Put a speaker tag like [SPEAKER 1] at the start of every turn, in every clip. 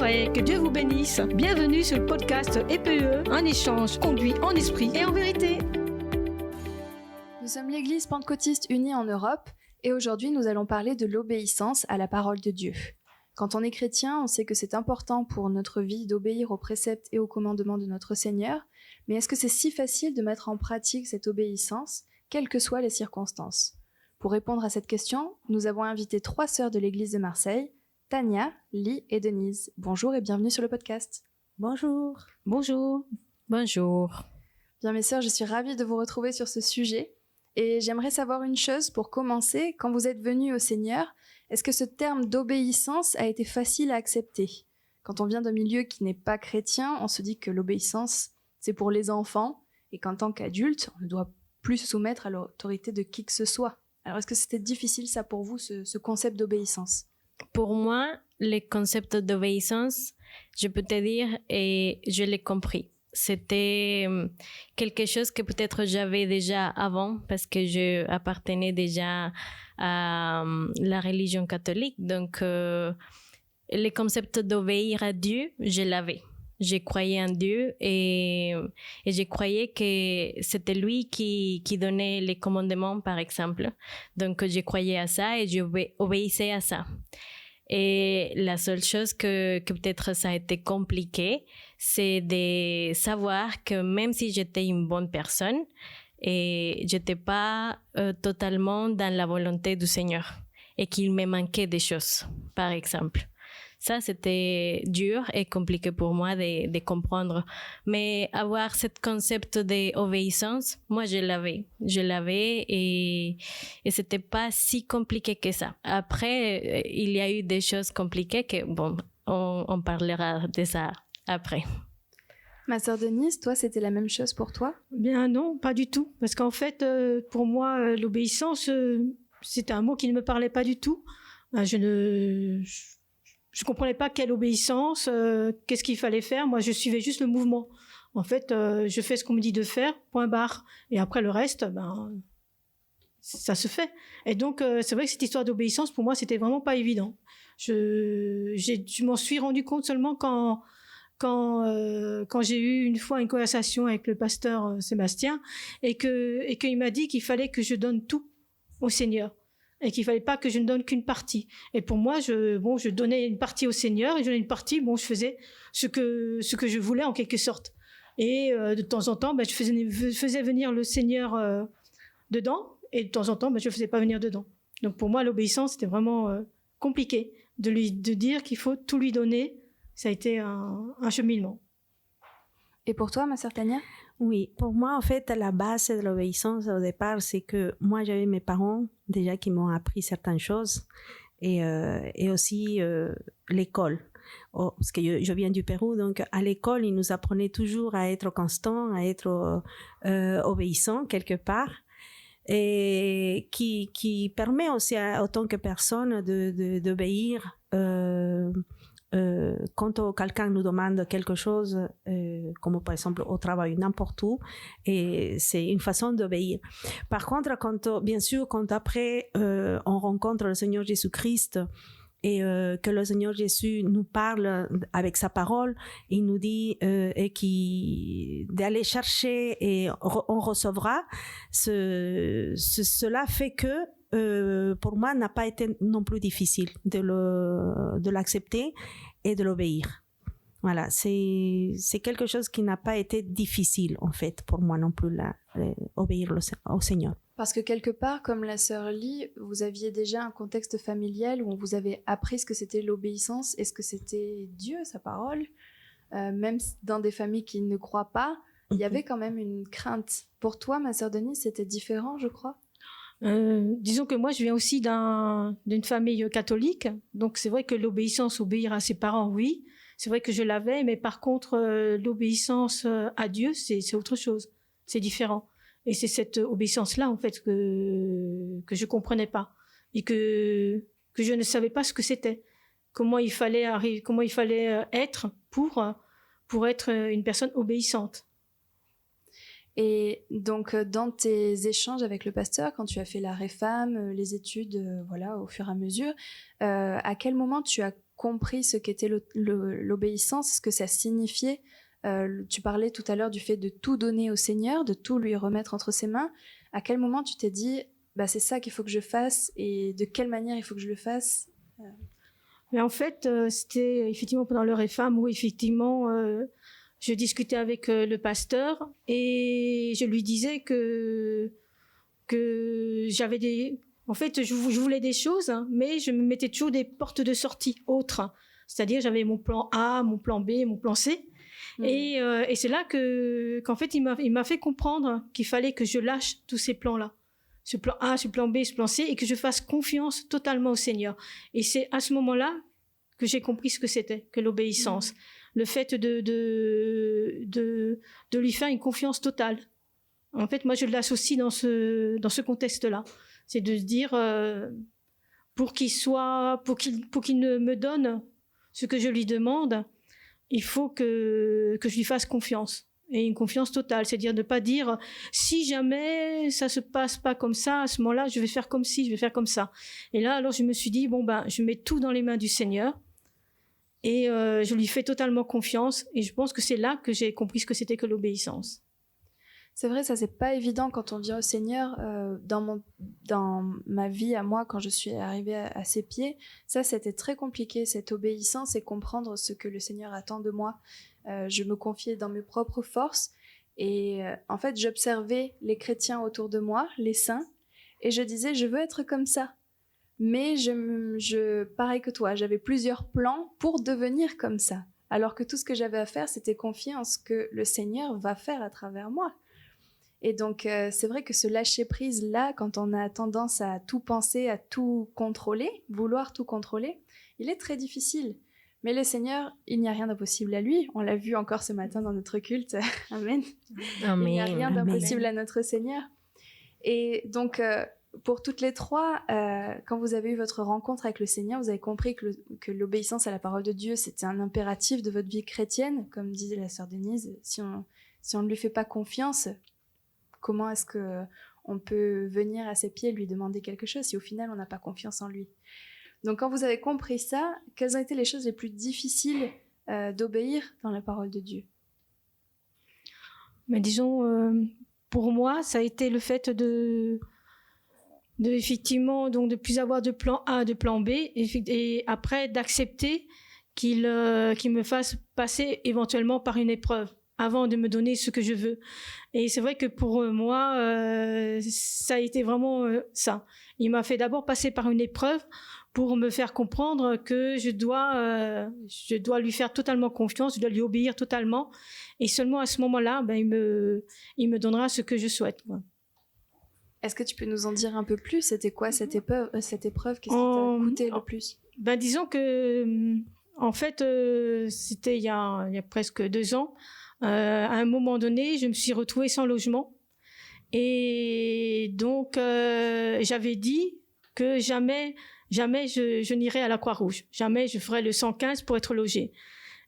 [SPEAKER 1] et que Dieu vous bénisse. Bienvenue sur le podcast EPE, un échange conduit en esprit et en vérité.
[SPEAKER 2] Nous sommes l'Église pentecôtiste unie en Europe et aujourd'hui nous allons parler de l'obéissance à la parole de Dieu. Quand on est chrétien, on sait que c'est important pour notre vie d'obéir aux préceptes et aux commandements de notre Seigneur, mais est-ce que c'est si facile de mettre en pratique cette obéissance, quelles que soient les circonstances ? Pour répondre à cette question, nous avons invité 3 sœurs de l'Église de Marseille, Tania, Lee et Denise. Bonjour et bienvenue sur le podcast.
[SPEAKER 3] Bonjour.
[SPEAKER 1] Bonjour.
[SPEAKER 4] Bonjour.
[SPEAKER 2] Bien mes sœurs, je suis ravie de vous retrouver sur ce sujet. Et j'aimerais savoir une chose pour commencer. Quand vous êtes venues au Seigneur, est-ce que ce terme d'obéissance a été facile à accepter ? Quand on vient d'un milieu qui n'est pas chrétien, on se dit que l'obéissance, c'est pour les enfants et qu'en tant qu'adulte, on ne doit plus se soumettre à l'autorité de qui que ce soit. Alors, est-ce que c'était difficile, ça, pour vous, ce concept d'obéissance ?
[SPEAKER 4] Pour moi, le concept d'obéissance, je peux te dire, et je l'ai compris. C'était quelque chose que peut-être j'avais déjà avant parce que je appartenais déjà à la religion catholique. Donc, le concept d'obéir à Dieu, je l'avais. Je croyais en Dieu et je croyais que c'était lui qui donnait les commandements, par exemple. Donc, je croyais à ça et j'obéissais à ça. Et la seule chose que peut-être ça a été compliqué, c'est de savoir que même si j'étais une bonne personne, et j'étais pas totalement dans la volonté du Seigneur et qu'il me manquait des choses, par exemple. Ça, c'était dur et compliqué pour moi de comprendre. Mais avoir ce concept d'obéissance, moi, je l'avais. Je l'avais et c'était pas si compliqué que ça. Après, il y a eu des choses compliquées que, bon, on parlera de ça après.
[SPEAKER 2] Ma sœur Denise, toi, c'était la même chose pour toi ?
[SPEAKER 1] Bien non, pas du tout. Parce qu'en fait, pour moi, l'obéissance, c'était un mot qui ne me parlait pas du tout. Je comprenais pas quelle obéissance, qu'est-ce qu'il fallait faire. Moi, je suivais juste le mouvement. En fait, je fais ce qu'on me dit de faire, point barre. Et après, le reste, ça se fait. Et donc, c'est vrai que cette histoire d'obéissance, pour moi, c'était vraiment pas évident. Je m'en suis rendu compte seulement quand j'ai eu une fois une conversation avec le pasteur Sébastien et qu'il m'a dit qu'il fallait que je donne tout au Seigneur. Et qu'il fallait pas que je ne donne qu'une partie. Et pour moi, je donnais une partie au Seigneur et je donnais une partie, je faisais ce que je voulais en quelque sorte. Et de temps en temps, je faisais venir le Seigneur dedans et de temps en temps, je le faisais pas venir dedans. Donc pour moi, l'obéissance, c'était vraiment compliqué de dire qu'il faut tout lui donner. Ça a été un cheminement.
[SPEAKER 2] Et pour toi, ma sœur Tania ?
[SPEAKER 3] Oui, pour moi, en fait, la base de l'obéissance au départ, c'est que moi, j'avais mes parents déjà qui m'ont appris certaines choses et aussi l'école. Parce que je viens du Pérou, donc à l'école, ils nous apprenaient toujours à être constants, à être obéissants quelque part, et qui permet aussi en tant que personne d'obéir. Quand quelqu'un nous demande quelque chose, comme par exemple au travail, n'importe où, et c'est une façon d'obéir. Par contre, bien sûr, quand après on rencontre le Seigneur Jésus-Christ et que le Seigneur Jésus nous parle avec sa parole, il nous dit d'aller chercher et on recevra, cela fait que pour moi, n'a pas été non plus difficile de l'accepter et de l'obéir. Voilà, c'est quelque chose qui n'a pas été difficile, en fait, pour moi non plus, obéir au Seigneur.
[SPEAKER 2] Parce que quelque part, comme la sœur Lee, vous aviez déjà un contexte familial où on vous avait appris ce que c'était l'obéissance et ce que c'était Dieu, sa parole. Même dans des familles qui ne croient pas, il y avait quand même une crainte. Pour toi, ma sœur Denise, c'était différent, je crois ?
[SPEAKER 1] Disons que moi je viens aussi d'une famille catholique, donc c'est vrai que l'obéissance, obéir à ses parents, oui, c'est vrai que je l'avais, mais par contre l'obéissance à Dieu, c'est autre chose, c'est différent. Et c'est cette obéissance-là en fait que je comprenais pas et que je ne savais pas ce que c'était, comment il fallait être pour être une personne obéissante.
[SPEAKER 2] Et donc, dans tes échanges avec le pasteur, quand tu as fait la réfam, les études, au fur et à mesure, à quel moment tu as compris ce qu'était l'obéissance, ce que ça signifiait. Tu parlais tout à l'heure du fait de tout donner au Seigneur, de tout lui remettre entre ses mains. À quel moment tu t'es dit, c'est ça qu'il faut que je fasse et de quelle manière il faut que je le fasse?
[SPEAKER 1] Mais en fait, c'était effectivement pendant l'heure et femme où effectivement je discutais avec le pasteur et je lui disais que j'avais des... En fait, je voulais des choses, hein, mais je me mettais toujours des portes de sortie autres. C'est-à-dire, j'avais mon plan A, mon plan B, mon plan C. Et c'est là qu'en fait, il m'a fait comprendre qu'il fallait que je lâche tous ces plans-là. Ce plan A, ce plan B, ce plan C, et que je fasse confiance totalement au Seigneur. Et c'est à ce moment-là que j'ai compris ce que c'était, que l'obéissance. Le fait de lui faire une confiance totale. En fait, moi, je l'associe dans ce contexte-là. C'est de se dire, pour qu'il me donne ce que je lui demande, il faut que je lui fasse confiance. Et une confiance totale, c'est-à-dire de ne pas dire si jamais ça se passe pas comme ça, à ce moment-là, je vais faire comme ci, je vais faire comme ça. Et là, alors je me suis dit, je mets tout dans les mains du Seigneur et je lui fais totalement confiance. Et je pense que c'est là que j'ai compris ce que c'était que l'obéissance.
[SPEAKER 2] C'est vrai, ça c'est pas évident quand on vient au Seigneur. Dans ma vie à moi, quand je suis arrivée à ses pieds, ça c'était très compliqué, cette obéissance et comprendre ce que le Seigneur attend de moi. Je me confiais dans mes propres forces et en fait j'observais les chrétiens autour de moi, les saints, et je disais je veux être comme ça. Mais pareil que toi, j'avais plusieurs plans pour devenir comme ça. Alors que tout ce que j'avais à faire, c'était confier en ce que le Seigneur va faire à travers moi. Et donc, c'est vrai que ce lâcher-prise-là, quand on a tendance à tout penser, à tout contrôler, vouloir tout contrôler, il est très difficile. Mais le Seigneur, il n'y a rien d'impossible à lui. On l'a vu encore ce matin dans notre culte. Amen.
[SPEAKER 4] Amen.
[SPEAKER 2] Il n'y a rien d'impossible à notre Seigneur. Et donc, pour toutes les trois, quand vous avez eu votre rencontre avec le Seigneur, vous avez compris que l'obéissance à la parole de Dieu, c'était un impératif de votre vie chrétienne. Comme disait la sœur Denise, si on ne lui fait pas confiance, comment est-ce qu'on peut venir à ses pieds et lui demander quelque chose si au final on n'a pas confiance en lui? Donc quand vous avez compris ça, quelles ont été les choses les plus difficiles d'obéir dans la parole de Dieu?
[SPEAKER 1] Mais disons, pour moi, ça a été le fait de effectivement donc de plus avoir de plan A, de plan B, et après d'accepter qu'il me fasse passer éventuellement par une épreuve avant de me donner ce que je veux. Et c'est vrai que pour moi, ça a été vraiment ça. Il m'a fait d'abord passer par une épreuve pour me faire comprendre que je dois lui faire totalement confiance, je dois lui obéir totalement. Et seulement à ce moment-là, il me donnera ce que je souhaite. Ouais.
[SPEAKER 2] Est-ce que tu peux nous en dire un peu plus? C'était quoi cette épreuve? Qu'est-ce qui t'a coûté le plus?
[SPEAKER 1] Disons que, en fait, c'était il y a presque 2 ans. À un moment donné, je me suis retrouvée sans logement. Et donc, j'avais dit que jamais je n'irai à la Croix-Rouge. Jamais je ferai le 115 pour être logée.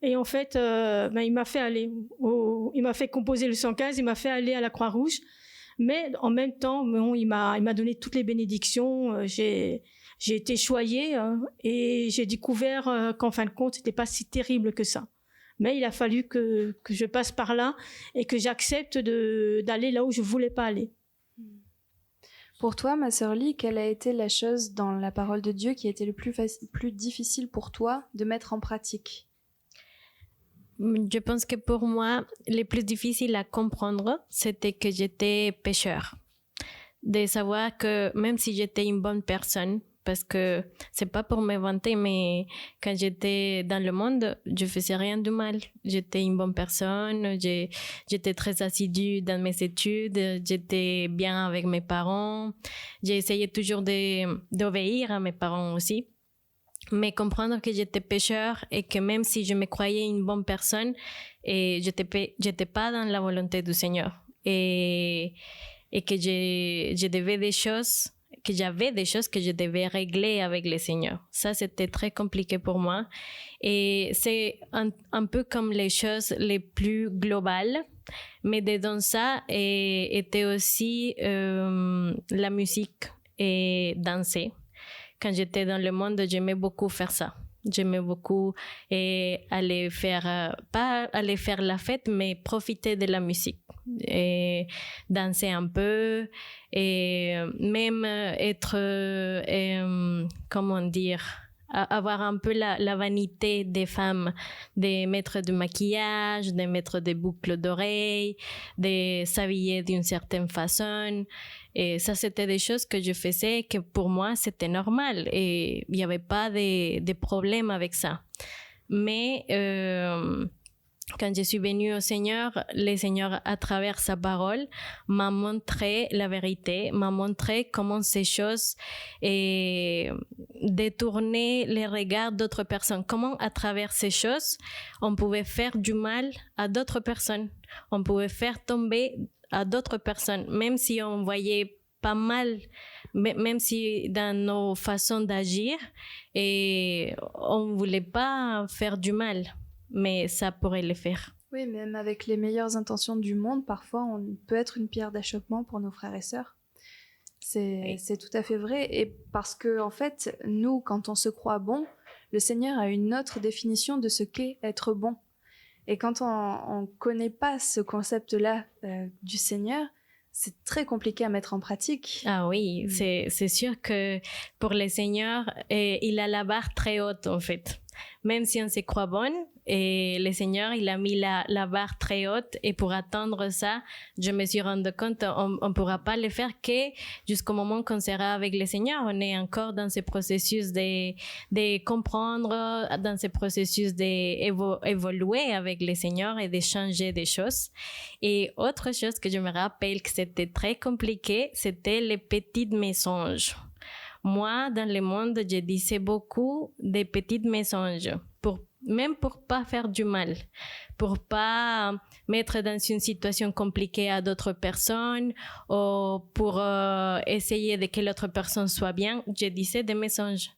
[SPEAKER 1] Et en fait, il m'a fait aller. Il m'a fait composer le 115, il m'a fait aller à la Croix-Rouge. Mais en même temps, il m'a donné toutes les bénédictions. J'ai été choyée et j'ai découvert qu'en fin de compte, c'était pas si terrible que ça. Mais il a fallu que je passe par là et que j'accepte d'aller là où je voulais pas aller.
[SPEAKER 2] Pour toi, ma sœur Lee, quelle a été la chose dans la parole de Dieu qui a été le plus difficile pour toi de mettre en pratique?
[SPEAKER 4] Je pense que pour moi, le plus difficile à comprendre, c'était que j'étais pécheur. De savoir que même si j'étais une bonne personne, parce que c'est pas pour me vanter, mais quand j'étais dans le monde, je faisais rien de mal. J'étais une bonne personne, j'étais très assidue dans mes études, j'étais bien avec mes parents, j'ai essayé toujours d'obéir à mes parents aussi. Mais comprendre que j'étais pécheur et que même si je me croyais une bonne personne, j'étais pas dans la volonté du Seigneur. Et que j'avais des choses que je devais régler avec le Seigneur. Ça, c'était très compliqué pour moi. Et c'est un peu comme les choses les plus globales. Mais dedans ça était aussi la musique et danser. Quand j'étais dans le monde, j'aimais beaucoup faire ça. J'aimais beaucoup aller faire, pas aller faire la fête, mais profiter de la musique. Et danser un peu et même être, comment dire, avoir un peu la vanité des femmes, de mettre du maquillage, de mettre des boucles d'oreilles, de s'habiller d'une certaine façon. Et ça, c'était des choses que je faisais que pour moi, c'était normal et il n'y avait pas de problème avec ça. Mais quand je suis venue au Seigneur, le Seigneur, à travers sa parole, m'a montré la vérité, m'a montré comment ces choses détournaient les regards d'autres personnes. Comment, à travers ces choses, on pouvait faire du mal à d'autres personnes. On pouvait faire tomber à d'autres personnes, même si on voyait pas mal, même si dans nos façons d'agir, et on ne voulait pas faire du mal. Mais ça pourrait le faire.
[SPEAKER 2] Oui, même avec les meilleures intentions du monde, parfois on peut être une pierre d'achoppement pour nos frères et sœurs. C'est tout à fait vrai. Et parce que, en fait, nous, quand on se croit bon, le Seigneur a une autre définition de ce qu'est être bon. Et quand on ne connaît pas ce concept-là du Seigneur, c'est très compliqué à mettre en pratique.
[SPEAKER 4] Ah oui, c'est sûr que pour le Seigneur, il a la barre très haute, en fait. Même si on se croit bonne, et le Seigneur, il a mis la barre très haute, et pour atteindre ça, je me suis rendu compte, on ne pourra pas le faire que jusqu'au moment qu'on sera avec le Seigneur. On est encore dans ce processus de comprendre, dans ce processus d'évoluer avec le Seigneur et de changer des choses. Et autre chose que je me rappelle que c'était très compliqué, c'était les petits mensonges. Moi, dans le monde, je disais beaucoup de petits mensonges, même pour pas faire du mal, pour pas mettre dans une situation compliquée à d'autres personnes, ou pour essayer de que l'autre personne soit bien. Je disais des mensonges.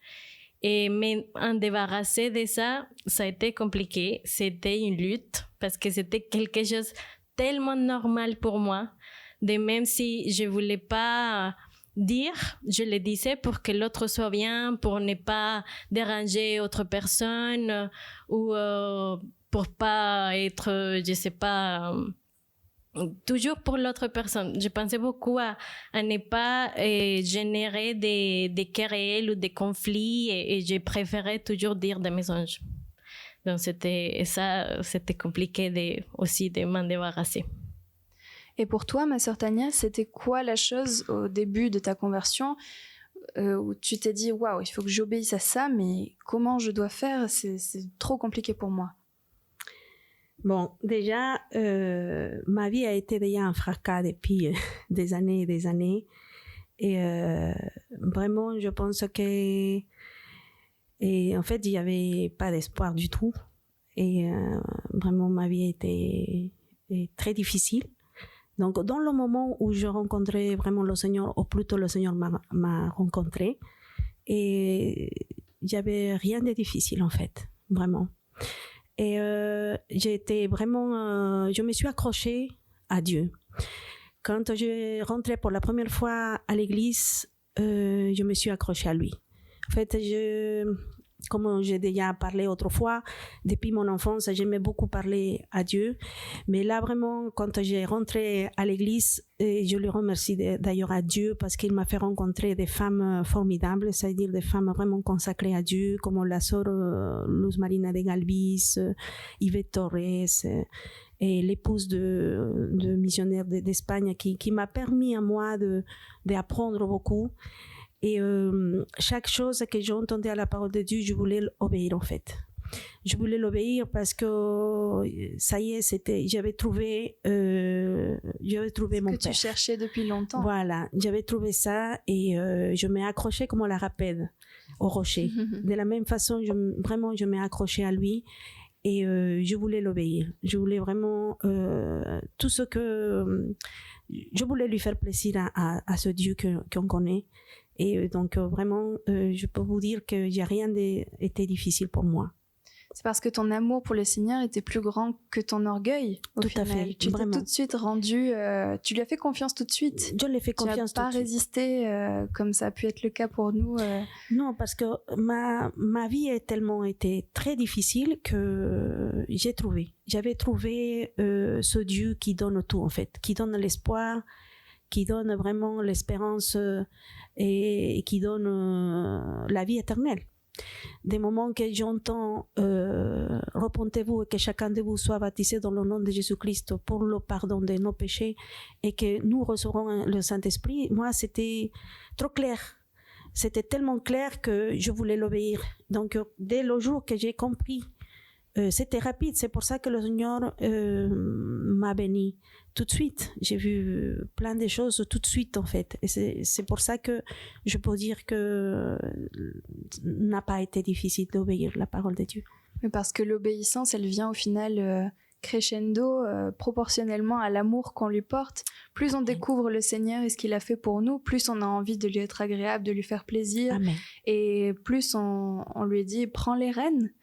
[SPEAKER 4] Et en débarrasser de ça, ça a été compliqué. C'était une lutte parce que c'était quelque chose tellement normal pour moi, de même si je voulais pas dire, je le disais pour que l'autre soit bien, pour ne pas déranger autre personne ou pour pas être, je sais pas, toujours pour l'autre personne. Je pensais beaucoup à ne pas générer des querelles ou des conflits et je préférais toujours dire des mensonges. Donc c'était compliqué aussi de m'en débarrasser.
[SPEAKER 2] Et pour toi, ma sœur Tania, c'était quoi la chose au début de ta conversion où tu t'es dit « Waouh, il faut que j'obéisse à ça, mais comment je dois faire ? C'est trop compliqué pour moi. »
[SPEAKER 3] Bon, déjà, ma vie a été déjà un fracas depuis des années et des années. Et vraiment, je pense que... Et en fait, il n'y avait pas d'espoir du tout. Et vraiment, ma vie était très difficile. Donc, dans le moment où je rencontrais vraiment le Seigneur, ou plutôt le Seigneur m'a rencontré, et il n'y avait rien de difficile en fait, vraiment. Et j'étais vraiment, je me suis accrochée à Dieu. Quand je rentrais pour la première fois à l'église, je me suis accrochée à lui. En fait, comme j'ai déjà parlé autrefois, depuis mon enfance, j'aimais beaucoup parler à Dieu. Mais là, vraiment, quand j'ai rentré à l'église, je le remercie d'ailleurs à Dieu parce qu'il m'a fait rencontrer des femmes formidables, c'est-à-dire des femmes vraiment consacrées à Dieu, comme la sœur Luz Marina de Galvis, Yvette Torres, et l'épouse de missionnaire d'Espagne qui m'a permis à moi d'apprendre beaucoup. Et chaque chose que j'entendais à la parole de Dieu, je voulais l'obéir en fait. Je voulais l'obéir parce que ça y est, j'avais trouvé mon père.
[SPEAKER 2] Que tu cherchais depuis longtemps.
[SPEAKER 3] Voilà, j'avais trouvé ça et je m'ai accrochée comme la rapide au rocher. De la même façon, je m'ai accrochée à lui et je voulais l'obéir. Je voulais vraiment tout ce que... je voulais lui faire plaisir à ce Dieu qu'on connaît. Et donc, vraiment, je peux vous dire que rien n'était difficile pour moi.
[SPEAKER 2] C'est parce que ton amour pour le Seigneur était plus grand que ton orgueil, au
[SPEAKER 3] Tout
[SPEAKER 2] final.
[SPEAKER 3] à fait,
[SPEAKER 2] Tu t'es
[SPEAKER 3] vraiment.
[SPEAKER 2] tout de suite rendu, tu lui as fait confiance tout de suite.
[SPEAKER 3] Je l'ai fait confiance
[SPEAKER 2] Tu n'as
[SPEAKER 3] tout
[SPEAKER 2] pas
[SPEAKER 3] de suite.
[SPEAKER 2] résisté comme ça a pu être le cas pour nous.
[SPEAKER 3] Non, parce que ma vie a tellement été très difficile que j'avais trouvé ce Dieu qui donne tout en fait, qui donne l'espoir, qui donne vraiment l'espérance et qui donne la vie éternelle. Des moments que j'entends repentez-vous et que chacun de vous soit baptisé dans le nom de Jésus-Christ pour le pardon de nos péchés et que nous recevrons le Saint-Esprit, moi c'était trop clair. C'était tellement clair que je voulais l'obéir. Donc dès le jour que j'ai compris, c'était rapide. C'est pour ça que le Seigneur m'a béni tout de suite. J'ai vu plein de choses tout de suite en fait. Et c'est pour ça que je peux dire que n'a pas été difficile d'obéir la parole de Dieu.
[SPEAKER 2] Mais parce que l'obéissance, elle vient au final crescendo, proportionnellement à l'amour qu'on lui porte. Plus on découvre le Seigneur et ce qu'il a fait pour nous, plus on a envie de lui être agréable, de lui faire plaisir.
[SPEAKER 3] Amen.
[SPEAKER 2] Et plus on lui dit, prends les rênes.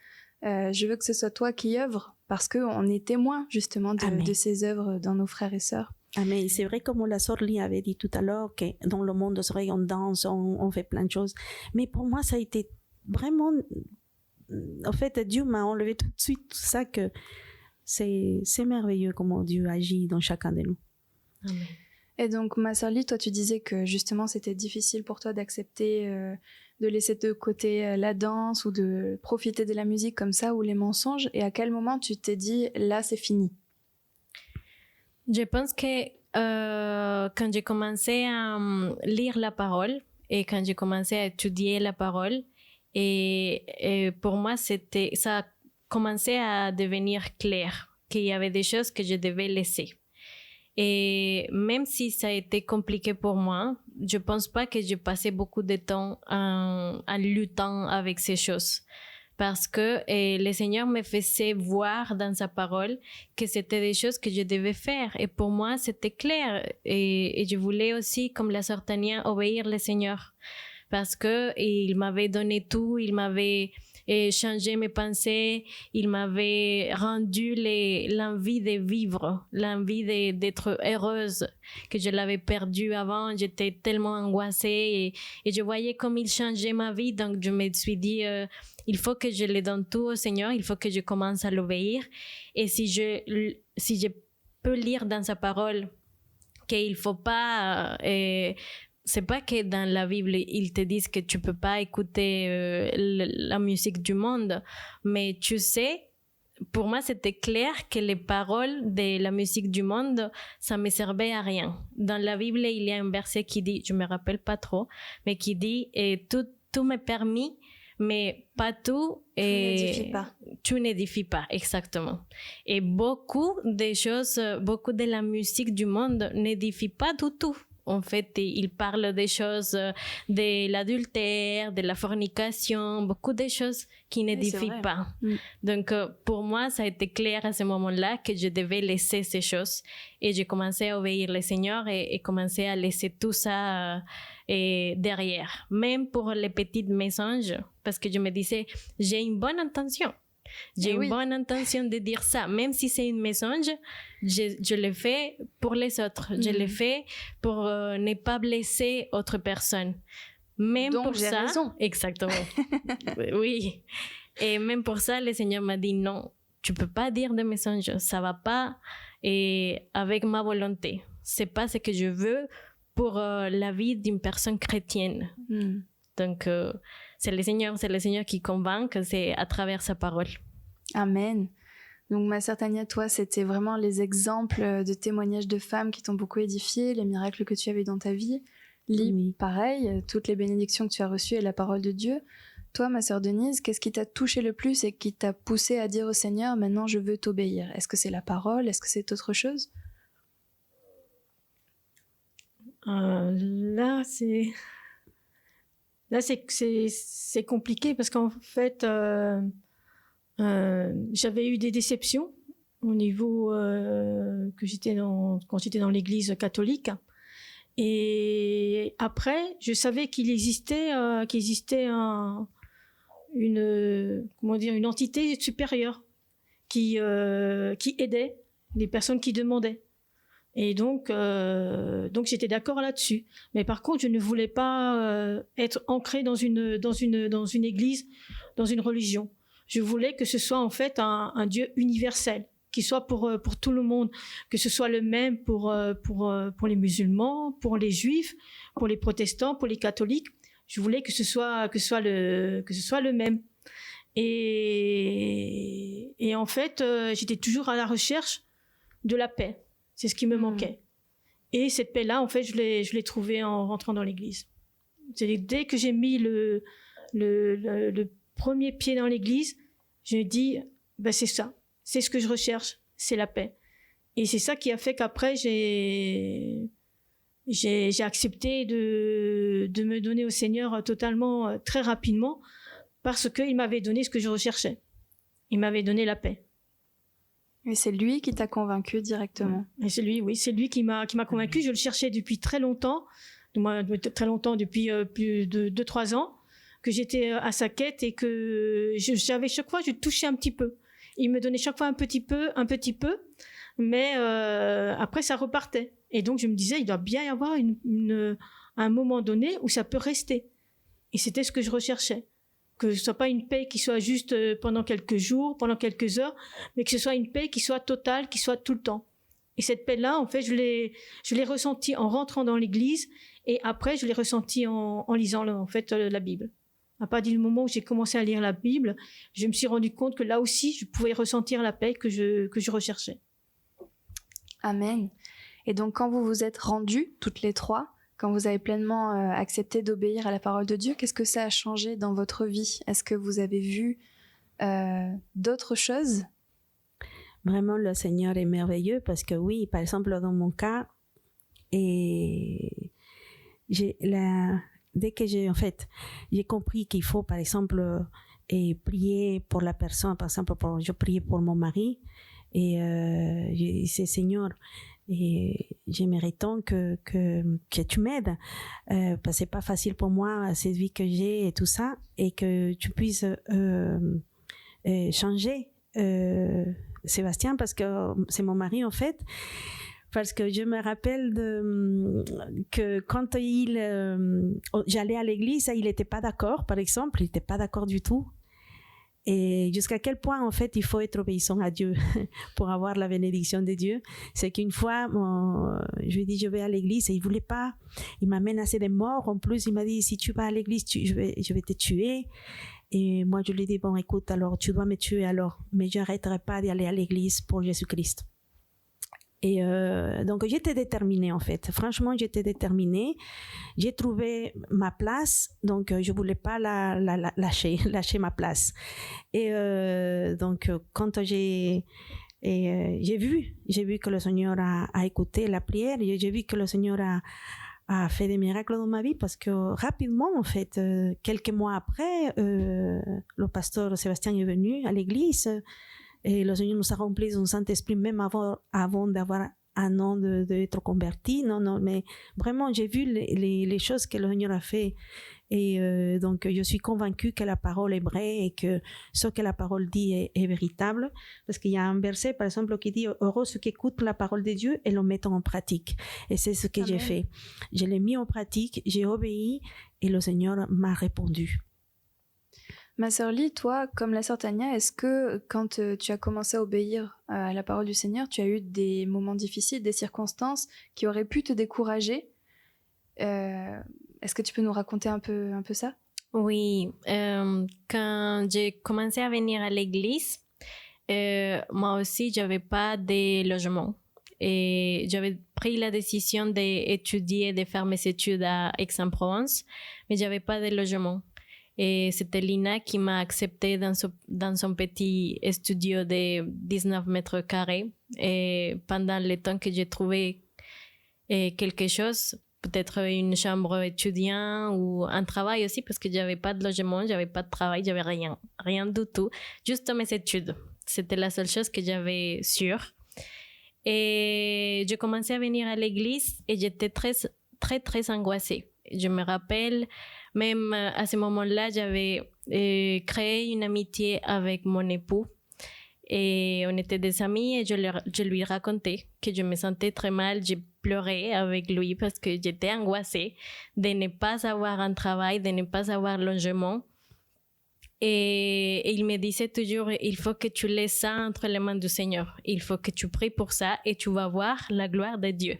[SPEAKER 2] Je veux que ce soit toi qui œuvres, parce qu'on est témoin justement de ces œuvres dans nos frères et sœurs.
[SPEAKER 3] Amen. C'est vrai comme la sœur Lee avait dit tout à l'heure, que dans le monde, c'est vrai, on danse, on fait plein de choses. Mais pour moi, ça a été vraiment... En fait, Dieu m'a enlevé tout de suite tout ça, que c'est merveilleux comment Dieu agit dans chacun de nous.
[SPEAKER 4] Amen.
[SPEAKER 2] Et donc, ma sœur Lee, toi, tu disais que justement, c'était difficile pour toi d'accepter, de laisser de côté la danse ou de profiter de la musique comme ça, ou les mensonges. Et à quel moment tu t'es dit, là, c'est fini?
[SPEAKER 4] Je pense que quand j'ai commencé à lire la parole et quand j'ai commencé à étudier la parole, et pour moi, ça a commencé à devenir clair qu'il y avait des choses que je devais laisser. Et même si ça a été compliqué pour moi, je pense pas que j'ai passé beaucoup de temps en luttant avec ces choses. Parce que le Seigneur me faisait voir dans sa parole que c'était des choses que je devais faire. Et pour moi, c'était clair. Et je voulais aussi, comme la sœur Tania, obéir le Seigneur. Parce que il m'avait donné tout, il m'avait changé mes pensées, il m'avait rendu l'envie de vivre, l'envie d'être heureuse, que je l'avais perdue avant. J'étais tellement angoissée et je voyais comme il changeait ma vie. Donc je me suis dit, il faut que je le donne tout au Seigneur, il faut que je commence à l'obéir. Et si je peux lire dans sa parole qu'il faut pas... c'est pas que dans la Bible, ils te disent que tu peux pas écouter la musique du monde, mais tu sais, pour moi, c'était clair que les paroles de la musique du monde, ça me servait à rien. Dans la Bible, il y a un verset qui dit, je me rappelle pas trop, mais qui dit, tout m'est permis, mais pas tout.
[SPEAKER 2] Tu n'édifies pas.
[SPEAKER 4] Tu n'édifies pas, exactement. Et beaucoup des choses, beaucoup de la musique du monde n'édifie pas du tout. En fait, il parle des choses de l'adultère, de la fornication, beaucoup de choses qui n'édifient pas. Donc, pour moi, ça a été clair à ce moment-là que je devais laisser ces choses. Et j'ai commencé à obéir le Seigneur et commencé à laisser tout ça derrière. Même pour les petites mensonges, parce que je me disais, j'ai une bonne intention. J'ai une bonne intention de dire ça, même si c'est une mensonge, je le fais pour les autres, je le fais pour ne pas blesser autre personne. Même
[SPEAKER 2] donc,
[SPEAKER 4] pour
[SPEAKER 2] j'ai
[SPEAKER 4] ça,
[SPEAKER 2] raison.
[SPEAKER 4] Exactement. Oui. Et même pour ça, le Seigneur m'a dit non, tu peux pas dire de mensonges, ça va pas avec ma volonté. C'est pas ce que je veux pour la vie d'une personne chrétienne. Donc, c'est le Seigneur qui convainc, c'est à travers sa parole.
[SPEAKER 2] Amen. Donc, ma sœur Tania, toi, c'était vraiment les exemples de témoignages de femmes qui t'ont beaucoup édifié, les miracles que tu as vus dans ta vie. Lee, pareil, toutes les bénédictions que tu as reçues et la parole de Dieu. Toi, ma sœur Denise, qu'est-ce qui t'a touché le plus et qui t'a poussé à dire au Seigneur, maintenant je veux t'obéir? Est-ce que c'est la parole? Est-ce que c'est autre chose?
[SPEAKER 1] Là, c'est compliqué parce qu'en fait, j'avais eu des déceptions au niveau quand j'étais dans l'église catholique. Et après, je savais qu'il existait une entité supérieure qui aidait les personnes qui demandaient. Et donc j'étais d'accord là-dessus. Mais par contre, je ne voulais pas être ancrée dans une église, dans une religion. Je voulais que ce soit en fait un Dieu universel, qui soit pour tout le monde, que ce soit le même pour les musulmans, pour les juifs, pour les protestants, pour les catholiques. Je voulais que ce soit le même. Et en fait, j'étais toujours à la recherche de la paix. C'est ce qui me manquait. Et cette paix-là, en fait, je l'ai trouvée en rentrant dans l'église. Dès que j'ai mis le premier pied dans l'église, je me dis, c'est ça. C'est ce que je recherche, c'est la paix. Et c'est ça qui a fait qu'après, j'ai accepté de me donner au Seigneur totalement, très rapidement, parce qu'il m'avait donné ce que je recherchais. Il m'avait donné la paix.
[SPEAKER 2] Et c'est lui qui t'a convaincu directement.
[SPEAKER 1] Et c'est lui qui m'a convaincu. Je le cherchais depuis très longtemps, depuis plus de 2-3 ans, que j'étais à sa quête et que j'avais chaque fois, je touchais un petit peu. Il me donnait chaque fois un petit peu, mais après ça repartait. Et donc je me disais, il doit bien y avoir un moment donné où ça peut rester. Et c'était ce que je recherchais. Que ce soit pas une paix qui soit juste pendant quelques jours, pendant quelques heures, mais que ce soit une paix qui soit totale, qui soit tout le temps. Et cette paix-là, en fait, je l'ai ressentie en rentrant dans l'église, et après je l'ai ressentie en lisant la Bible. À partir du moment où j'ai commencé à lire la Bible, je me suis rendu compte que là aussi, je pouvais ressentir la paix que je recherchais.
[SPEAKER 2] Amen. Et donc, quand vous vous êtes rendues, toutes les trois, quand vous avez pleinement accepté d'obéir à la parole de Dieu, qu'est-ce que ça a changé dans votre vie? Est-ce que vous avez vu d'autres choses?
[SPEAKER 3] Vraiment, le Seigneur est merveilleux parce que oui, par exemple, dans mon cas, dès que j'ai compris qu'il faut, par exemple, prier pour la personne, par exemple, je priais pour mon mari, et j'ai dit, Seigneur, et j'aimerais tant que tu m'aides, parce que c'est pas facile pour moi, cette vie que j'ai et tout ça, et que tu puisses changer Sébastien, parce que c'est mon mari en fait. Parce que je me rappelle que quand j'allais à l'église, il n'était pas d'accord, par exemple, il n'était pas d'accord du tout. Et jusqu'à quel point, en fait, il faut être obéissant à Dieu pour avoir la bénédiction de Dieu. C'est qu'une fois, je lui ai dit, je vais à l'église, et il ne voulait pas. Il m'a menacé de mort. En plus, il m'a dit, si tu vas à l'église, je vais te tuer. Et moi, je lui ai dit, bon, écoute, alors, tu dois me tuer alors. Mais je n'arrêterai pas d'aller à l'église pour Jésus-Christ. Et donc j'étais déterminée en fait, franchement j'étais déterminée, j'ai trouvé ma place, donc je voulais pas lâcher ma place. Et donc quand j'ai vu que le Seigneur a écouté la prière, j'ai vu que le Seigneur a fait des miracles dans ma vie, parce que rapidement en fait, quelques mois après, le pasteur Sébastien est venu à l'église. Et le Seigneur nous a remplis de son Saint-Esprit même avant d'avoir un an d'être converti. Non, mais vraiment, j'ai vu les choses que le Seigneur a fait. Et donc, je suis convaincue que la parole est vraie et que ce que la parole dit est véritable. Parce qu'il y a un verset, par exemple, qui dit « Heureux ceux qui écoutent la parole de Dieu et le mettent en pratique ». Et c'est ce que j'ai fait. Je l'ai mis en pratique, j'ai obéi et le Seigneur m'a répondu.
[SPEAKER 2] Ma sœur Lee, toi, comme la sœur Tania, est-ce que quand tu as commencé à obéir à la parole du Seigneur, tu as eu des moments difficiles, des circonstances qui auraient pu te décourager? Est-ce que tu peux nous raconter un peu ça?
[SPEAKER 4] Oui, quand j'ai commencé à venir à l'église, moi aussi, j'avais pas de logement. Et j'avais pris la décision d'étudier, de faire mes études à Aix-en-Provence, mais j'avais pas de logement. Et c'était Lina qui m'a accepté dans son petit studio de 19 mètres carrés. Et pendant le temps que j'ai trouvé quelque chose, peut-être une chambre étudiant ou un travail aussi, parce que j'avais pas de logement, j'avais pas de travail, j'avais rien du tout, juste mes études. C'était la seule chose que j'avais sûre. Et je commençais à venir à l'église et j'étais très, très, très angoissée. Je me rappelle, même à ce moment-là, j'avais créé une amitié avec mon époux. Et on était des amis et je lui racontais que je me sentais très mal. J'ai pleuré avec lui parce que j'étais angoissée de ne pas avoir un travail, de ne pas avoir logement. Et il me disait toujours, il faut que tu laisses ça entre les mains du Seigneur. Il faut que tu pries pour ça et tu vas voir la gloire de Dieu.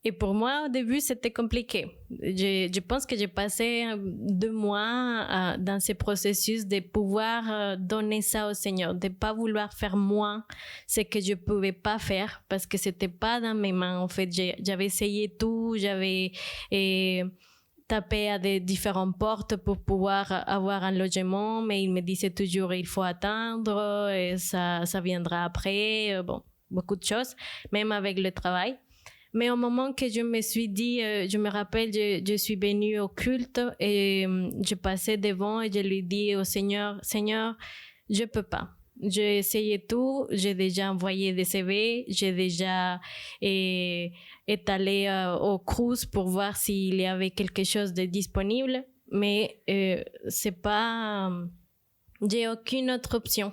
[SPEAKER 4] Et pour moi, au début, c'était compliqué. Je pense que j'ai passé 2 mois dans ce processus de pouvoir donner ça au Seigneur, de ne pas vouloir faire moi ce que je ne pouvais pas faire parce que ce n'était pas dans mes mains. En fait, j'avais essayé tout, j'avais tapé à des différentes portes pour pouvoir avoir un logement, mais il me disait toujours il faut attendre, et ça viendra après. Bon, beaucoup de choses, même avec le travail. Mais au moment que je me suis dit, je me rappelle, je suis venue au culte et je passais devant et je lui dis au Seigneur, Seigneur, je peux pas. J'ai essayé tout, j'ai déjà envoyé des CV, j'ai déjà étalé au Crous pour voir s'il y avait quelque chose de disponible, mais c'est pas, j'ai aucune autre option.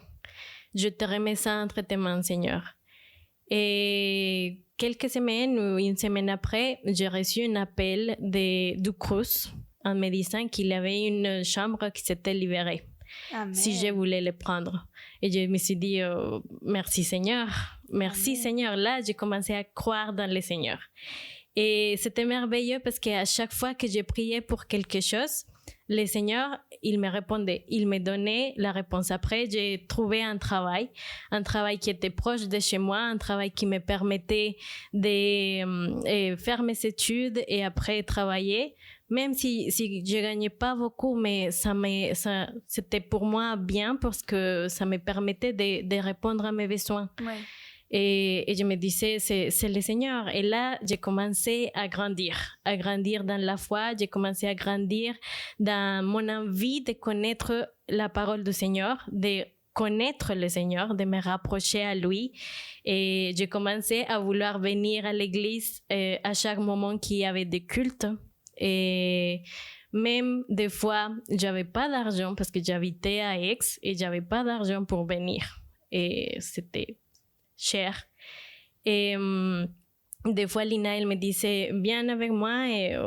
[SPEAKER 4] Je te remets ça entre tes mains, Seigneur. Et quelques semaines ou une semaine après, j'ai reçu un appel du Crous en me disant qu'il y avait une chambre qui s'était libérée.
[SPEAKER 2] Amen.
[SPEAKER 4] Si je voulais le prendre. Et je me suis dit, merci Seigneur, merci
[SPEAKER 2] Amen.
[SPEAKER 4] Seigneur. Là, j'ai commencé à croire dans le Seigneur. Et c'était merveilleux parce qu'à chaque fois que j'ai prié pour quelque chose, le Seigneur, il me répondait, il me donnait la réponse. Après, j'ai trouvé un travail qui était proche de chez moi, un travail qui me permettait de faire mes études et après travailler. Même si je gagnais pas beaucoup, mais c'était pour moi bien parce que ça me permettait de répondre à mes besoins.
[SPEAKER 2] Ouais.
[SPEAKER 4] Et je me disais, c'est le Seigneur. Et là, j'ai commencé à grandir dans la foi. J'ai commencé à grandir dans mon envie de connaître la parole du Seigneur, de connaître le Seigneur, de me rapprocher à lui. Et j'ai commencé à vouloir venir à l'église à chaque moment qu'il y avait des cultes. Et même des fois, j'avais pas d'argent parce que j'habitais à Aix et j'avais pas d'argent pour venir. Et c'était cher. Et des fois, Lina, elle me disait, viens avec moi et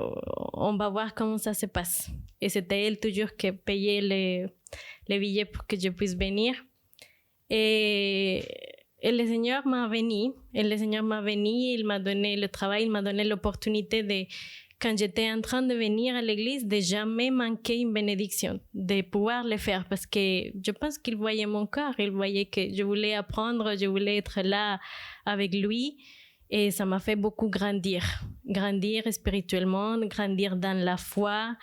[SPEAKER 4] on va voir comment ça se passe. Et c'était elle toujours qui payait les billets pour que je puisse venir. Et le Seigneur m'a béni. Il m'a donné le travail, il m'a donné l'opportunité de, quand j'étais en train de venir à l'église, de jamais manquer une bénédiction, de pouvoir le faire parce que je pense qu'il voyait mon cœur, il voyait que je voulais apprendre, je voulais être là avec lui et ça m'a fait beaucoup grandir spirituellement, grandir dans la foi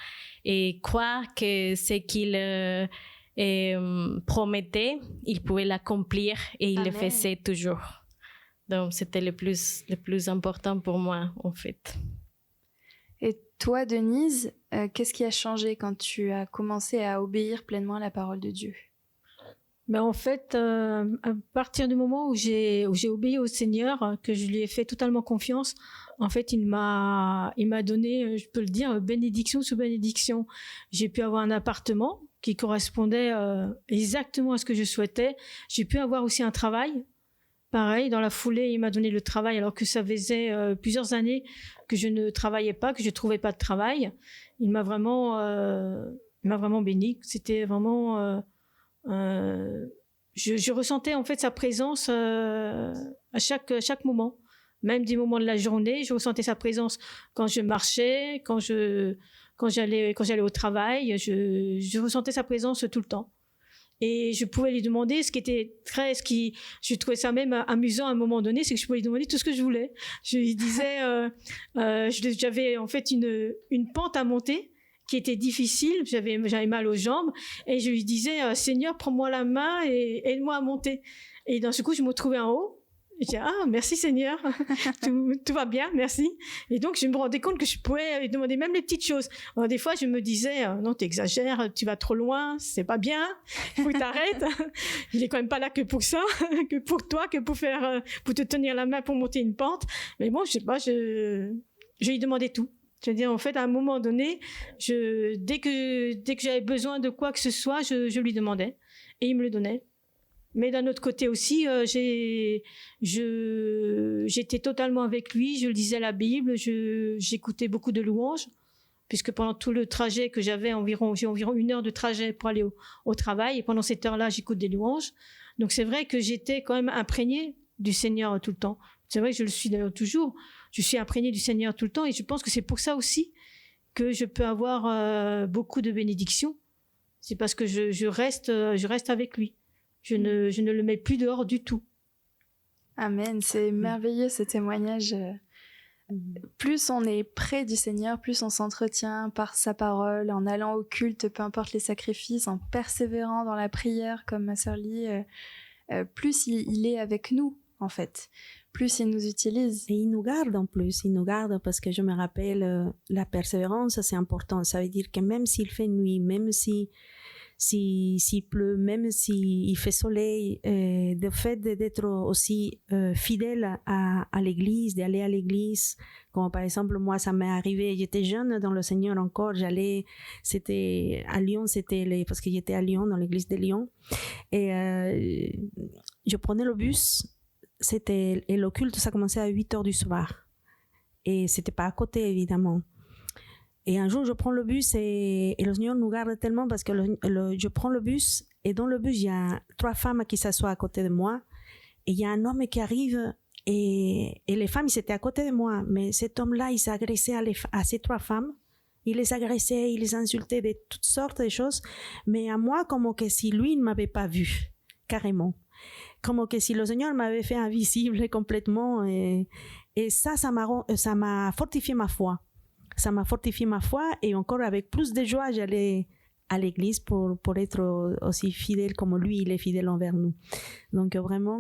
[SPEAKER 4] et croire que ce qu'il promettait, il pouvait l'accomplir et il
[SPEAKER 2] Amen.
[SPEAKER 4] le faisait toujours. Donc c'était le plus important pour moi en fait.
[SPEAKER 2] Et toi, Denise, qu'est-ce qui a changé quand tu as commencé à obéir pleinement à la parole de Dieu?
[SPEAKER 1] Mais en fait, à partir du moment où j'ai obéi au Seigneur, que je lui ai fait totalement confiance, en fait, il m'a donné, je peux le dire, bénédiction sous bénédiction. J'ai pu avoir un appartement qui correspondait exactement à ce que je souhaitais. J'ai pu avoir aussi un travail. Pareil, dans la foulée, il m'a donné le travail alors que ça faisait plusieurs années que je ne travaillais pas, que je ne trouvais pas de travail. Il m'a vraiment béni. C'était vraiment... je ressentais en fait sa présence à chaque moment. Même des moments de la journée, je ressentais sa présence quand je marchais, quand j'allais au travail. Je ressentais sa présence tout le temps. Et je pouvais lui demander je trouvais ça même amusant à un moment donné, c'est que je pouvais lui demander tout ce que je voulais. Je lui disais, j'avais en fait une pente à monter qui était difficile, j'avais mal aux jambes, et je lui disais, Seigneur, prends-moi la main et aide-moi à monter. Et d'un seul coup, je me retrouvais en haut. Et je disais, merci Seigneur, tout va bien, merci. Et donc, je me rendais compte que je pouvais lui demander même les petites choses. Alors, des fois, je me disais, non, t'exagères, tu vas trop loin, c'est pas bien, il faut que t'arrêtes. Il est quand même pas là que pour ça, que pour toi, que pour te tenir la main pour monter une pente. Mais bon, je sais pas, je lui demandais tout. Je veux dire, en fait, à un moment donné, dès que j'avais besoin de quoi que ce soit, je lui demandais et il me le donnait. Mais d'un autre côté aussi, j'étais totalement avec lui, je lisais la Bible, j'écoutais beaucoup de louanges, puisque pendant tout le trajet que j'ai environ 1 heure de trajet pour aller au travail, et pendant cette heure-là, j'écoute des louanges. Donc c'est vrai que j'étais quand même imprégnée du Seigneur tout le temps. C'est vrai que je le suis d'ailleurs toujours. Je suis imprégnée du Seigneur tout le temps, et je pense que c'est pour ça aussi que je peux avoir beaucoup de bénédictions. C'est parce que je reste avec lui. Je ne le mets plus dehors du tout.
[SPEAKER 2] Amen, c'est merveilleux ce témoignage. Plus on est près du Seigneur, plus on s'entretient par sa parole, en allant au culte, peu importe les sacrifices, en persévérant dans la prière, comme ma sœur Lee, plus il est avec nous, en fait. Plus il nous utilise.
[SPEAKER 3] Et il nous garde en plus, il nous garde parce que je me rappelle, la persévérance, c'est important. Ça veut dire que même s'il fait nuit, même s'il pleut, même s'il fait soleil, le fait d'être aussi fidèle à l'église, d'aller à l'église, comme par exemple moi ça m'est arrivé, j'étais jeune dans le Seigneur encore, c'était à Lyon, parce que j'étais à Lyon, dans l'église de Lyon, et je prenais le bus, et le culte ça commençait à 8h du soir, et c'était pas à côté évidemment. Et un jour, je prends le bus et le Seigneur nous garde tellement parce que je prends le bus et dans le bus, il y a 3 femmes qui s'assoient à côté de moi et il y a un homme qui arrive et les femmes, ils étaient à côté de moi. Mais cet homme-là, il s'agressait à ces 3 femmes. Il les agressait, il les insultait de toutes sortes de choses. Mais à moi, comme que si lui ne m'avait pas vu, carrément. Comme que si le Seigneur m'avait fait invisible complètement. Et ça m'a fortifié ma foi. Ça m'a fortifié ma foi et encore avec plus de joie, j'allais à l'église pour être aussi fidèle comme lui, il est fidèle envers nous. Donc vraiment,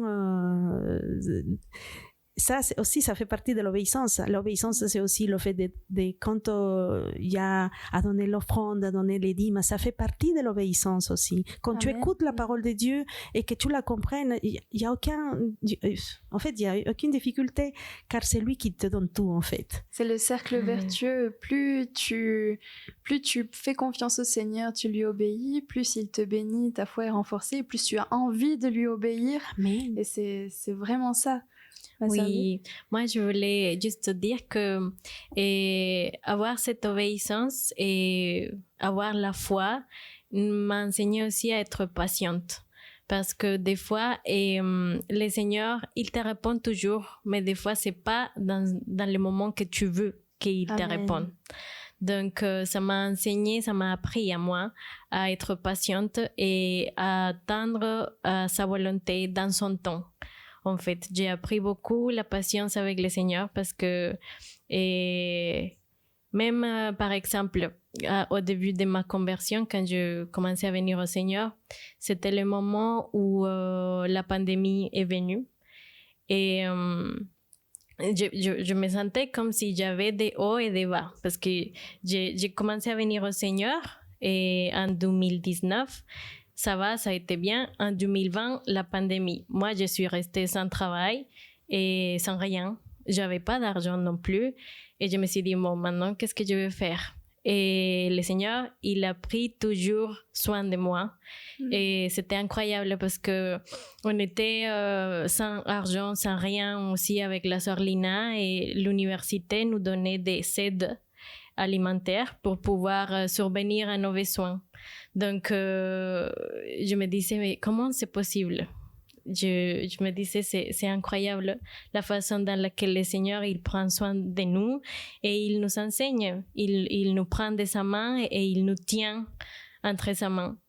[SPEAKER 3] ça aussi, ça fait partie de l'obéissance. L'obéissance, c'est aussi le fait de quand il y a à donner l'offrande, à donner les dîmes, ça fait partie de l'obéissance aussi. Quand tu écoutes la parole de Dieu et que tu la comprennes, il y a aucune difficulté, car c'est lui qui te donne tout, en fait.
[SPEAKER 2] C'est le cercle vertueux. Plus tu fais confiance au Seigneur, tu lui obéis, plus il te bénit, ta foi est renforcée, plus tu as envie de lui obéir.
[SPEAKER 3] Amen.
[SPEAKER 2] Et c'est vraiment ça.
[SPEAKER 4] Oui, moi je voulais juste te dire que avoir cette obéissance et avoir la foi m'a enseigné aussi à être patiente. Parce que des fois, le Seigneur, il te répond toujours, mais des fois, c'est pas dans le moment que tu veux qu'il te réponde. Donc, ça m'a enseigné, ça m'a appris à moi à être patiente et à attendre sa volonté dans son temps. En fait, j'ai appris beaucoup la patience avec le Seigneur parce que même, par exemple, au début de ma conversion, quand je commençais à venir au Seigneur, c'était le moment où la pandémie est venue. Et je me sentais comme si j'avais des hauts et des bas parce que j'ai commencé à venir au Seigneur en 2019. Ça a été bien. En 2020, la pandémie. Moi, je suis restée sans travail et sans rien. J'avais pas d'argent non plus. Et je me suis dit, bon, maintenant, qu'est-ce que je vais faire? Et le Seigneur, il a pris toujours soin de moi. Et c'était incroyable parce que on était sans argent, sans rien aussi avec la sœur Lina et l'université nous donnait des aides alimentaires pour pouvoir survenir à nos besoins. Donc, je me disais, mais comment c'est possible? Je me disais, c'est incroyable la façon dans laquelle le Seigneur, il prend soin de nous et il nous enseigne. Il nous prend de sa main et il nous tient entre sa main.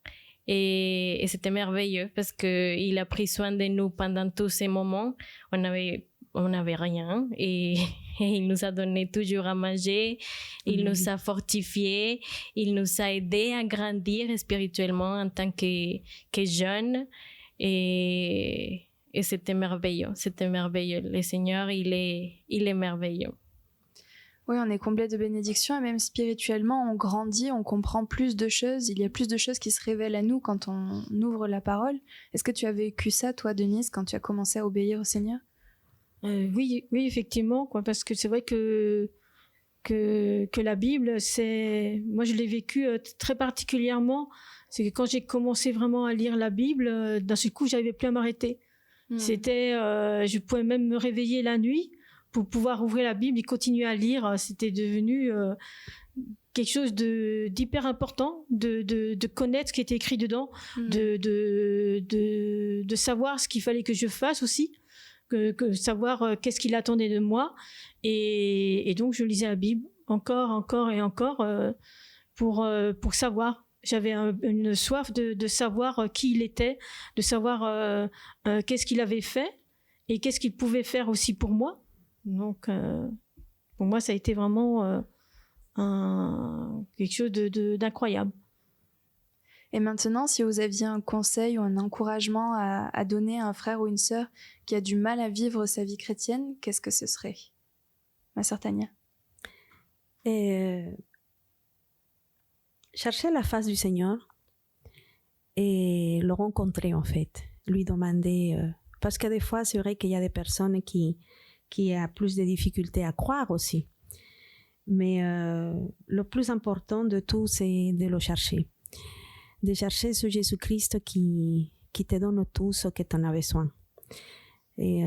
[SPEAKER 4] Et c'était merveilleux parce qu'il a pris soin de nous pendant tous ces moments. On n'avait rien et il nous a donné toujours à manger, il nous a fortifiés, il nous a aidés à grandir spirituellement en tant que jeunes et c'était merveilleux, Le Seigneur, il est merveilleux.
[SPEAKER 2] Oui, on est comblé de bénédictions et même spirituellement, on grandit, on comprend plus de choses. Il y a plus de choses qui se révèlent à nous quand on ouvre la parole. Est-ce que tu as vécu ça, toi, Denise, quand tu as commencé à obéir au Seigneur?
[SPEAKER 1] Oui, effectivement, quoi, parce que c'est vrai que que la Bible, moi je l'ai vécu très particulièrement. C'est que quand j'ai commencé vraiment à lire la Bible, d'un seul coup, j'arrivais plus à m'arrêter. Je pouvais même me réveiller la nuit pour pouvoir ouvrir la Bible et continuer à lire. C'était devenu quelque chose d'hyper important de connaître ce qui était écrit dedans, de savoir ce qu'il fallait que je fasse aussi, que savoir qu'est-ce qu'il attendait de moi. Et donc, je lisais la Bible encore et encore pour savoir. J'avais une soif de savoir qui il était, de savoir qu'est-ce qu'il avait fait et qu'est-ce qu'il pouvait faire aussi pour moi. Donc, pour moi, ça a été vraiment quelque chose d'incroyable.
[SPEAKER 2] Et maintenant, si vous aviez un conseil ou un encouragement à donner à un frère ou une sœur qui a du mal à vivre sa vie chrétienne, qu'est-ce que ce serait, ma sœur Tania?
[SPEAKER 3] Chercher la face du Seigneur et le rencontrer en fait, lui demander, parce que des fois c'est vrai qu'il y a des personnes qui ont plus de difficultés à croire aussi, mais le plus important de tout c'est de le chercher, de chercher ce Jésus-Christ qui te donne tout ce que tu en as besoin. Et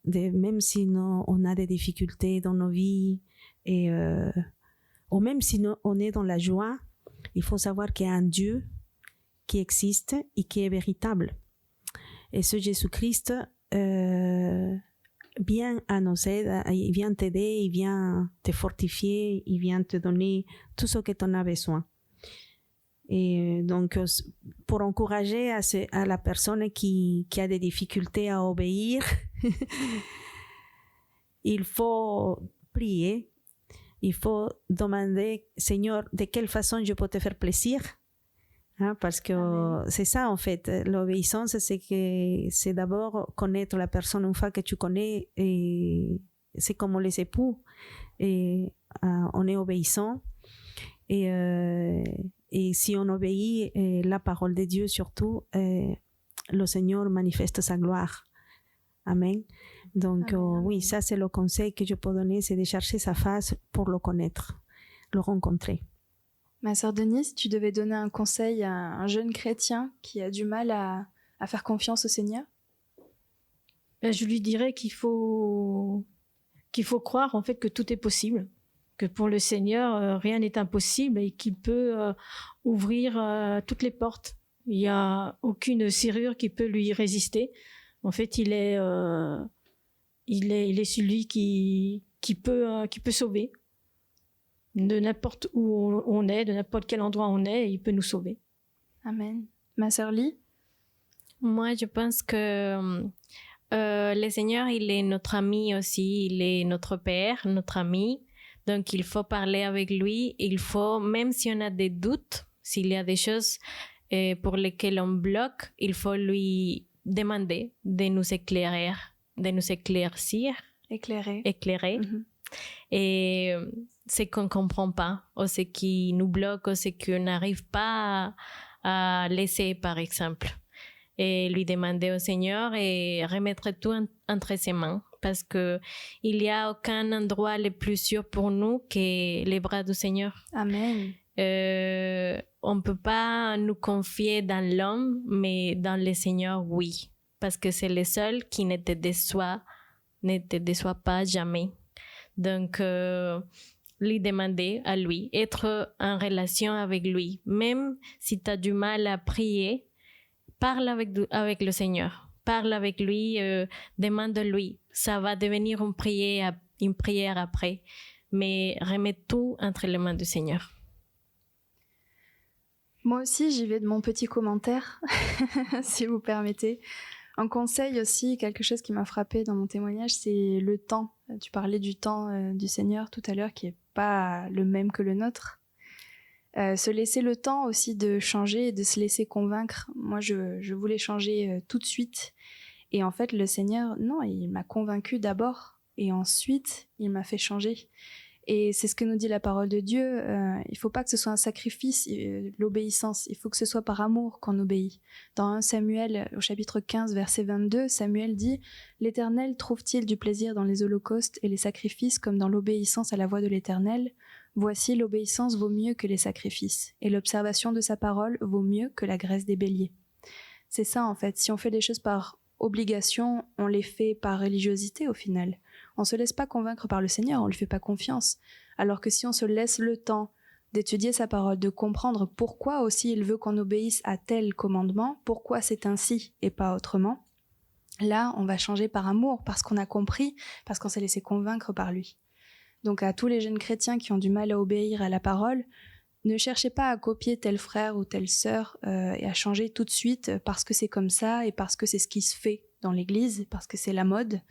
[SPEAKER 3] même si on a des difficultés dans nos vies, ou même si on est dans la joie, il faut savoir qu'il y a un Dieu qui existe et qui est véritable. Et ce Jésus-Christ vient à nos aides, il vient t'aider, il vient te fortifier, il vient te donner tout ce que tu en as besoin. Et donc, pour encourager à la personne qui a des difficultés à obéir, il faut prier. Il faut demander, Seigneur, de quelle façon je peux te faire plaisir, parce que c'est ça en fait, l'obéissance, c'est d'abord connaître la personne. Une fois que tu connais, et c'est comme les époux, et on est obéissant, et si on obéit la parole de Dieu surtout, le Seigneur manifeste sa gloire. Amen. Donc oui, ça c'est le conseil que je peux donner, c'est de chercher sa face pour le connaître, le rencontrer.
[SPEAKER 2] Ma sœur Denise, tu devais donner un conseil à un jeune chrétien qui a du mal à faire confiance au Seigneur?
[SPEAKER 1] Je lui dirais qu'il faut croire en fait que tout est possible, que pour le Seigneur rien n'est impossible et qu'il peut ouvrir toutes les portes. Il n'y a aucune serrure qui peut lui résister. En fait, il est celui qui peut sauver. De n'importe où on est, de n'importe quel endroit on est, il peut nous sauver.
[SPEAKER 2] Amen. Ma sœur Lee?
[SPEAKER 4] Moi, je pense que le Seigneur, il est notre ami aussi, il est notre Père, notre ami. Donc, il faut parler avec lui. Il faut, même si on a des doutes, s'il y a des choses pour lesquelles on bloque, il faut lui demander de nous éclairer, de nous éclaircir.
[SPEAKER 2] Éclairer.
[SPEAKER 4] Mm-hmm. Et ce qu'on ne comprend pas, ou ce qui nous bloque, ou ce qu'on n'arrive pas à laisser, par exemple. Et lui demander au Seigneur et remettre tout entre ses mains. Parce qu'il n'y a aucun endroit le plus sûr pour nous que les bras du Seigneur.
[SPEAKER 2] Amen.
[SPEAKER 4] On ne peut pas nous confier dans l'homme, mais dans le Seigneur, oui. Parce que c'est le seul qui ne te déçoit pas jamais. Donc, lui demander à lui, être en relation avec lui. Même si tu as du mal à prier, parle avec le Seigneur. Parle avec lui, demande-lui. Ça va devenir une prière après. Mais remets tout entre les mains du Seigneur.
[SPEAKER 2] Moi aussi, j'y vais de mon petit commentaire, si vous permettez. Un conseil aussi, quelque chose qui m'a frappé dans mon témoignage, c'est le temps. Tu parlais du temps du Seigneur tout à l'heure, qui n'est pas le même que le nôtre. Se laisser le temps aussi de changer et de se laisser convaincre. Moi, je voulais changer tout de suite. Et en fait, le Seigneur, non, il m'a convaincue d'abord. Et ensuite, il m'a fait changer. Et c'est ce que nous dit la parole de Dieu. Il ne faut pas que ce soit un sacrifice, l'obéissance. Il faut que ce soit par amour qu'on obéit. Dans 1 Samuel, au chapitre 15, verset 22, Samuel dit « L'Éternel trouve-t-il du plaisir dans les holocaustes et les sacrifices comme dans l'obéissance à la voix de l'Éternel ? Voici, l'obéissance vaut mieux que les sacrifices, et l'observation de sa parole vaut mieux que la graisse des béliers. » C'est ça en fait. Si on fait des choses par obligation, on les fait par religiosité au final. On ne se laisse pas convaincre par le Seigneur, on ne lui fait pas confiance. Alors que si on se laisse le temps d'étudier sa parole, de comprendre pourquoi aussi il veut qu'on obéisse à tel commandement, pourquoi c'est ainsi et pas autrement, là on va changer par amour, parce qu'on a compris, parce qu'on s'est laissé convaincre par lui. Donc à tous les jeunes chrétiens qui ont du mal à obéir à la parole, ne cherchez pas à copier tel frère ou telle sœur et à changer tout de suite parce que c'est comme ça et parce que c'est ce qui se fait dans l'église, parce que c'est la mode.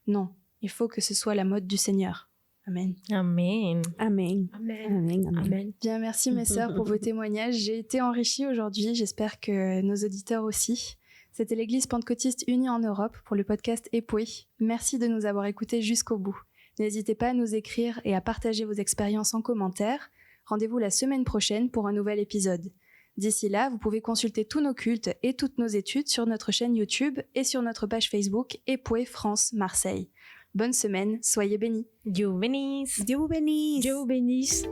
[SPEAKER 2] Non, il faut que ce soit la mode du Seigneur. Amen.
[SPEAKER 4] Amen.
[SPEAKER 3] Amen.
[SPEAKER 1] Amen.
[SPEAKER 3] Amen. Amen.
[SPEAKER 1] Amen.
[SPEAKER 2] Bien, merci mes sœurs pour vos témoignages. J'ai été enrichie aujourd'hui, j'espère que nos auditeurs aussi. C'était l'Église pentecôtiste unie en Europe pour le podcast Époué. Merci de nous avoir écoutés jusqu'au bout. N'hésitez pas à nous écrire et à partager vos expériences en commentaire. Rendez-vous la semaine prochaine pour un nouvel épisode. D'ici là, vous pouvez consulter tous nos cultes et toutes nos études sur notre chaîne YouTube et sur notre page Facebook Époué France Marseille. Bonne semaine, soyez bénis.
[SPEAKER 4] Dieu bénisse.
[SPEAKER 3] Dieu vous bénisse.
[SPEAKER 1] Dieu vous bénisse.